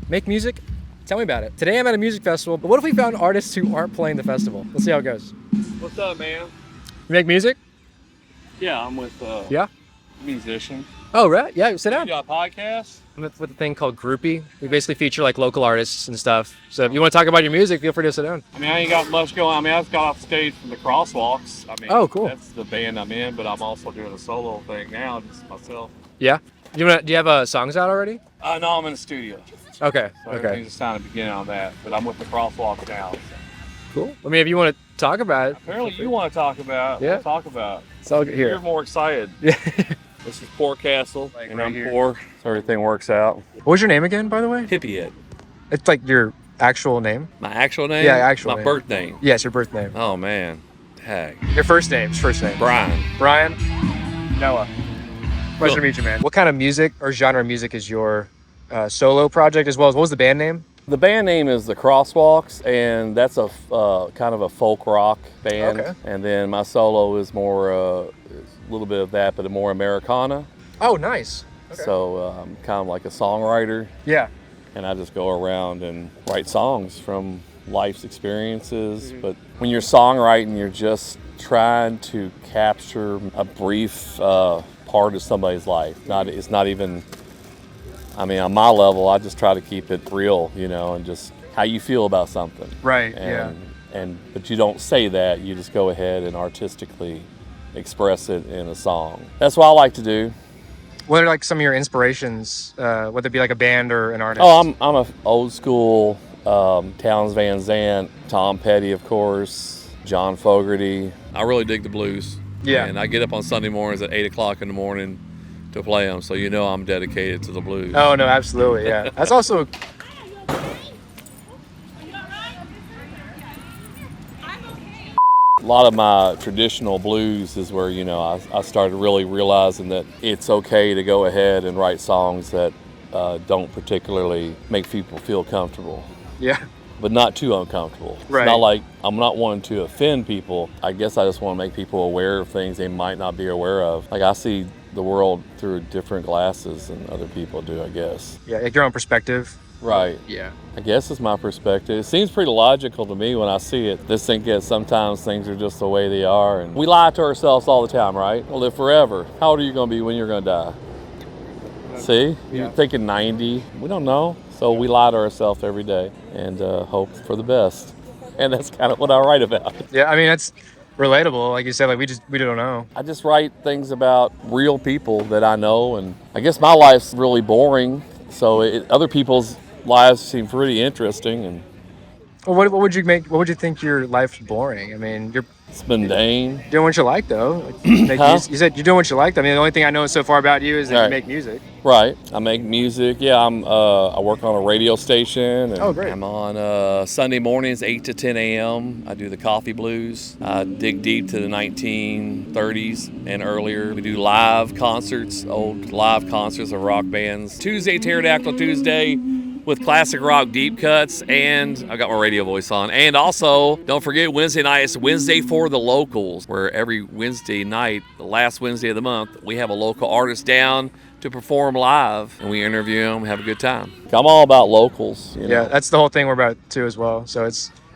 Make music? Tell me about it. Today I'm at a music festival, but what if we found artists who aren't playing the festival? Let's see how it goes. What's up, man? You make music? Yeah, I'm with Yeah? musician. Oh, right. Yeah, sit down. You got a podcast? I'm with a thing called Groupie. We basically feature like local artists and stuff. So if you want to talk about your music, feel free to sit down. I mean, I ain't got much going. I mean, I just got off stage from the Crosswalks. I mean, Oh, cool. That's the band I'm in, but I'm also doing a solo thing now, just myself. Yeah? Do you have songs out already? No, I'm in the studio. Okay. So Okay. everything's just kind of beginning on that, but I'm with the Crosswalks now. So. Cool. I mean, if you want to talk about it. Apparently, you want to talk about. Yeah. We'll talk about. It's all good You're here. more excited. Yeah. This is Poor Castle, Like and right I'm here. poor, so everything works out. What was your name again, by the way? Hippy Ed. It's like your actual name? My actual name? Yeah, actual My name. birth name. Yes, your birth name. Oh man, tag. Your first name. Brian. Brian? Noah. Pleasure to meet you, man. What kind of music or genre of music is your solo project as well as what was the band name? The band name is the Crosswalks, and that's a kind of a folk rock band. Okay. And then my solo is more a little bit of that, but more Americana. Oh, nice. Okay. So I'm kind of like a songwriter, Yeah. and I just go around and write songs from life's experiences. But when you're songwriting, you're just trying to capture a brief part of somebody's life. It's not even. I mean, on my level, I just try to keep it real, and just how you feel about something. Right. But you don't say that. You just go ahead and artistically express it in a song. That's what I like to do. What are like some of your inspirations, whether it be like a band or an artist? Oh, I'm a old school Townes Van Zandt, Tom Petty, of course, John Fogerty. I really dig the blues. Yeah. And I get up on Sunday mornings at 8 o'clock in the morning to play them, so I'm dedicated to the blues. Oh, no, absolutely, yeah. That's also... A lot of my traditional blues is where, I started really realizing that it's okay to go ahead and write songs that don't particularly make people feel comfortable, Yeah. but not too uncomfortable. Right. It's not like I'm not wanting to offend people. I guess I just want to make people aware of things they might not be aware of. Like I see the world through different glasses than other people do, I guess. Yeah, like your own perspective. Right. Yeah. I guess it's my perspective. It seems pretty logical to me when I see it. Just think that sometimes things are just the way they are. And we lie to ourselves all the time, right? We'll live forever. How old are you going to be when you're going to die? See? Yeah. You're thinking 90. We don't know. So we lie to ourselves every day and hope for the best. And that's kind of what I write about. Yeah, I mean, that's relatable. Like you said, like we don't know. I just write things about real people that I know. And I guess my life's really boring. So other people's lives seem pretty interesting, and Well, what would you make? What would you think your life's boring? I mean, you're it's mundane. doing what you like, though. Like, you you said you're doing what you like. I mean, the only thing I know so far about you is that you Right. make music. Right. I make music. Yeah, I work on a radio station. And Oh, great. I'm on Sunday mornings, 8 to 10 a.m. I do the Coffee Blues. I dig deep to the 1930s and earlier. We do live concerts, old live concerts of rock bands. Tuesday, Pterodactyl Tuesday, with classic rock deep cuts, and I got my radio voice on. And also, don't forget Wednesday night, it's Wednesday for the locals, where every Wednesday night, the last Wednesday of the month, we have a local artist down to perform live, and we interview them, have a good time. I'm all about locals. Yeah, that's the whole thing we're about too as well. So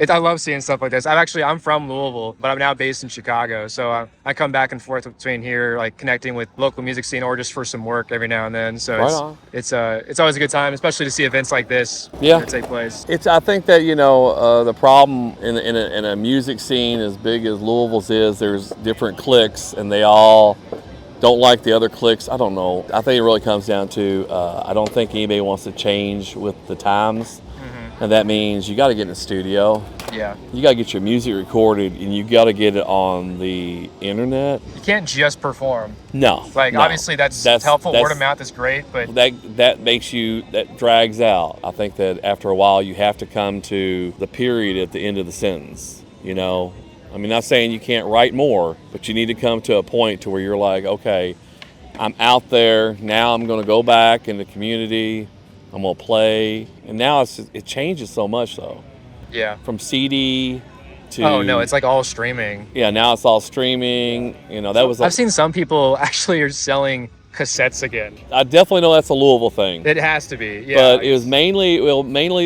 I love seeing stuff like this. I'm from Louisville, but I'm now based in Chicago. So I come back and forth between here, like connecting with local music scene or just for some work every now and then. So Right on. it's always a good time, especially to see events like this Yeah. take place. I think that the problem in a music scene as big as Louisville's is, there's different cliques and they all don't like the other cliques. I don't know. I think it really comes down to I don't think anybody wants to change with the times, and that means you got to get in the studio. Yeah, You got to get your music recorded, and you got to get it on the internet. you can't just perform. No, Like no. obviously that's helpful. Word of mouth is great, but that drags out. I think that after a while you have to come to the period at the end of the sentence. I mean, not saying you can't write more, but you need to come to a point to where you're like, okay, I'm out there now. I'm going to go back in the community. I'm going to play, and now it changes so much though. yeah. From CD to Oh no, it's like all streaming. now it's all streaming. That was I've seen some people actually are selling cassettes again. I definitely know that's a Louisville thing. It has to be, yeah. But it was mainly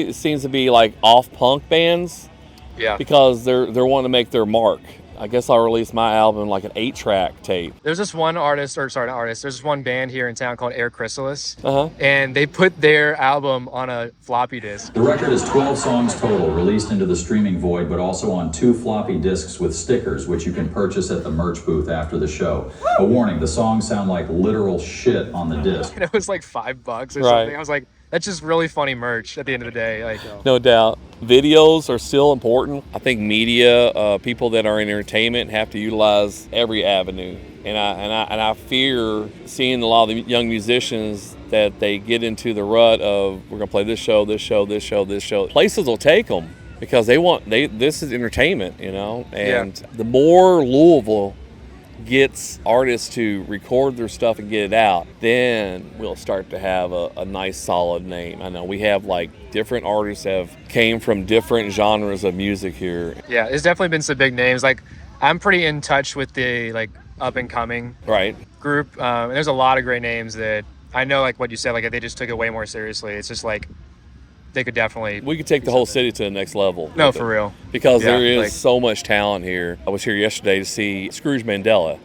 it seems to be like off punk bands Yeah. because they're wanting to make their mark. I guess I'll release my album like an 8-track tape. There's this one artist, or sorry, not artist. There's this one band here in town called Air Chrysalis, Uh-huh. and they put their album on a floppy disk. The record is 12 songs total, released into the streaming void, but also on 2 floppy disks with stickers, which you can purchase at the merch booth after the show. A warning, the songs sound like literal shit on the disc. And it was like $5 or Right. something. I was like, that's just really funny merch at the end of the day. Like, No doubt. Videos are still important. I think media, people that are in entertainment have to utilize every avenue. And I fear seeing a lot of the young musicians that they get into the rut of we're gonna play this show, this show, this show, this show. Places will take them because this is entertainment, you know. And the more Louisville gets artists to record their stuff and get it out, then we'll start to have a nice solid name. I know we have like different artists have came from different genres of music here. yeah, there's definitely been some big names. Like, I'm pretty in touch with the like up and coming Right. group. And there's a lot of great names that I know, like what you said, like if they just took it way more seriously, it's just like they could definitely. We could take the whole city to the next level. No, with for it. real. Because Yeah, there is like- so much talent here. I was here yesterday to see Scrooge Mandela.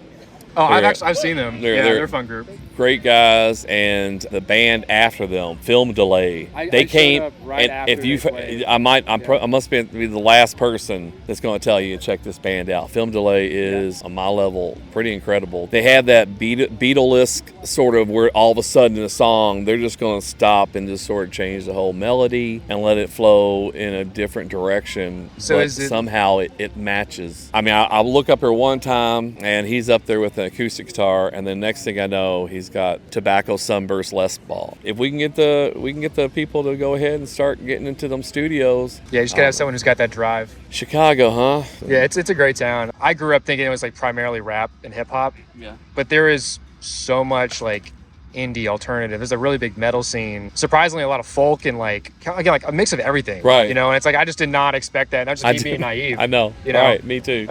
Oh, They're- I've seen them. they're- Yeah, they're- they're a fun group. Great guys, and the band after them, Film Delay. They I came, showed up right and after if you, they played. I must be the last person that's going to tell you to check this band out. Film Delay is on my level pretty incredible. They have that Beatlesque sort of where all of a sudden in a song they're just going to stop and just sort of change the whole melody and let it flow in a different direction. So but is it- somehow it matches. I mean, I'll look up here one time and he's up there with an acoustic guitar, and the next thing I know, he's got Tobacco Sunburst Les Paul. If we can get the people to go ahead and start getting into them studios. Yeah, you just gotta have someone who's got that drive. Chicago, huh? Yeah, it's a great town. I grew up thinking it was like primarily rap and hip hop. Yeah. But there is so much like indie alternative. There's a really big metal scene. Surprisingly, a lot of folk and like again like a mix of everything. Right. You know, and it's like I just did not expect that. Not just me being naive. I know. You know? Right, me too.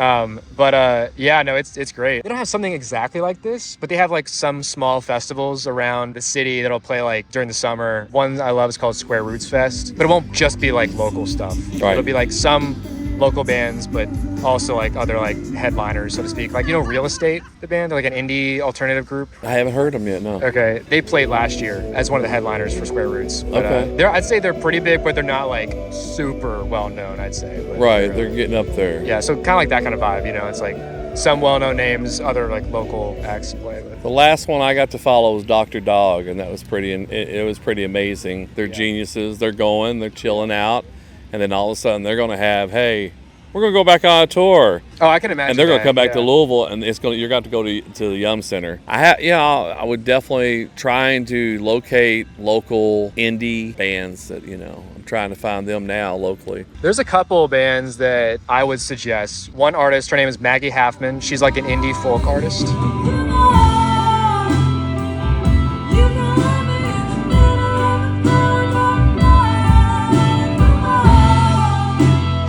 But yeah, no, it's great. They don't have something exactly like this, but they have like some small festivals around the city that'll play like during the summer. One I love is called Square Roots Fest, but it won't just be like local stuff. Right. It'll be like some local bands, but also like other like headliners, so to speak. Like, you know, Real Estate, the band, they're like an indie alternative group. I haven't heard them yet, no. Okay, they played last year as one of the headliners for Square Roots. But, Okay. I'd say they're pretty big, but they're not like super well known, I'd say. But Right, they're getting up there. yeah, so kind of like that kind of vibe, you know. It's like some well-known names, other like local acts play with. The last one I got to follow was Dr. Dog, and that was it was pretty amazing. They're geniuses. They're chilling out, and then all of a sudden they're going to have, hey, we're going to go back on a tour. Oh, I can imagine. And they're going to that, come back to yeah. Louisville, and you're going to go to the Yum Center. I would definitely trying to locate local indie bands that I'm trying to find them now locally. There's a couple bands that I would suggest. One artist, her name is Maggie Halfman. She's like an indie folk artist.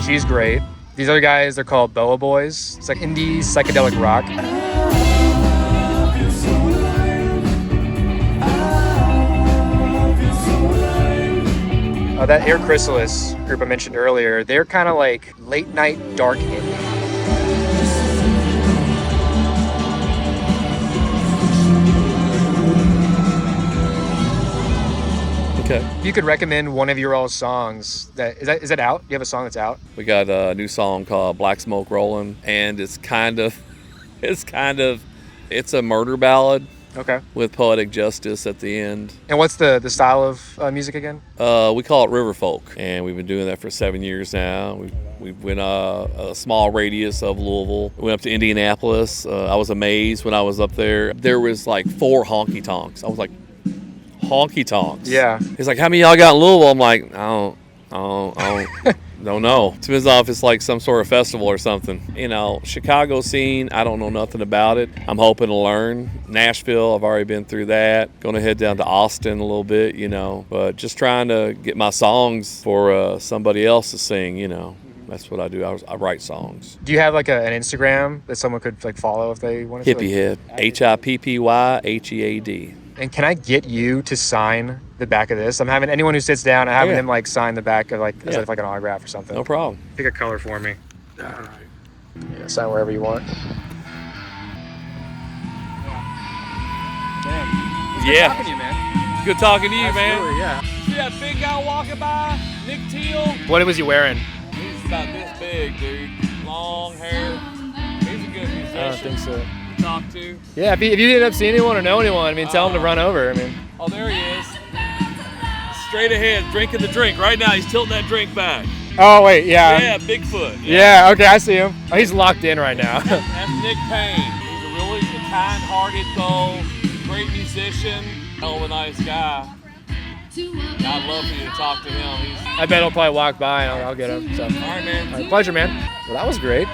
She's great. These other guys, they're called Boa Boys. It's like indie psychedelic rock. That Air Chrysalis group I mentioned earlier, they're kind of like late night dark indie. Okay. If you could recommend one of your all songs, is that out? Do you have a song that's out? We got a new song called Black Smoke Rollin', and it's a murder ballad Okay. with poetic justice at the end. And what's the style of music again? We call it river folk, and we've been doing that for 7 years now. We went a small radius of Louisville. We went up to Indianapolis. I was amazed when I was up there. There was like 4 honky tonks. I was like, honky tonks? Yeah. He's like, how many of y'all got in Louisville? I'm like, I don't know. Depends on if it's like some sort of festival or something. Chicago scene, I don't know nothing about it. I'm hoping to learn. Nashville, I've already been through that. Going to head down to Austin a little bit, but just trying to get my songs for somebody else to sing, That's what I do. I write songs. Do you have like an Instagram that someone could like follow if they wanted to? Hippy Head. HIPPYHEAD. And can I get you to sign the back of this? I'm having anyone who sits down, I'm having yeah. them like sign the back of like as Yeah. if like an autograph or something. No problem. Pick a color for me. All right. Yeah, sign wherever you want. Yeah. Talking to you, man. Good talking to you, Absolutely, man. yeah. See that big guy walking by? Nick Teal? What was he wearing? He's about this big, dude. Long hair. He's a good musician. I don't think so. To talk to. Yeah, if you end up seeing anyone or know anyone, I mean, tell him to run over. I mean, Oh, there he is. Straight ahead, drinking the drink. Right now, he's tilting that drink back. oh wait, yeah. Yeah, Bigfoot. Yeah, okay, I see him. Oh, he's locked in right now. That's Nick Payne. He's a really kind-hearted, though, great musician, hell of a nice guy. I'd love for you to talk to him. I bet he'll probably walk by and I'll get him. So, All right, man. all right, pleasure, man. Well, that was great.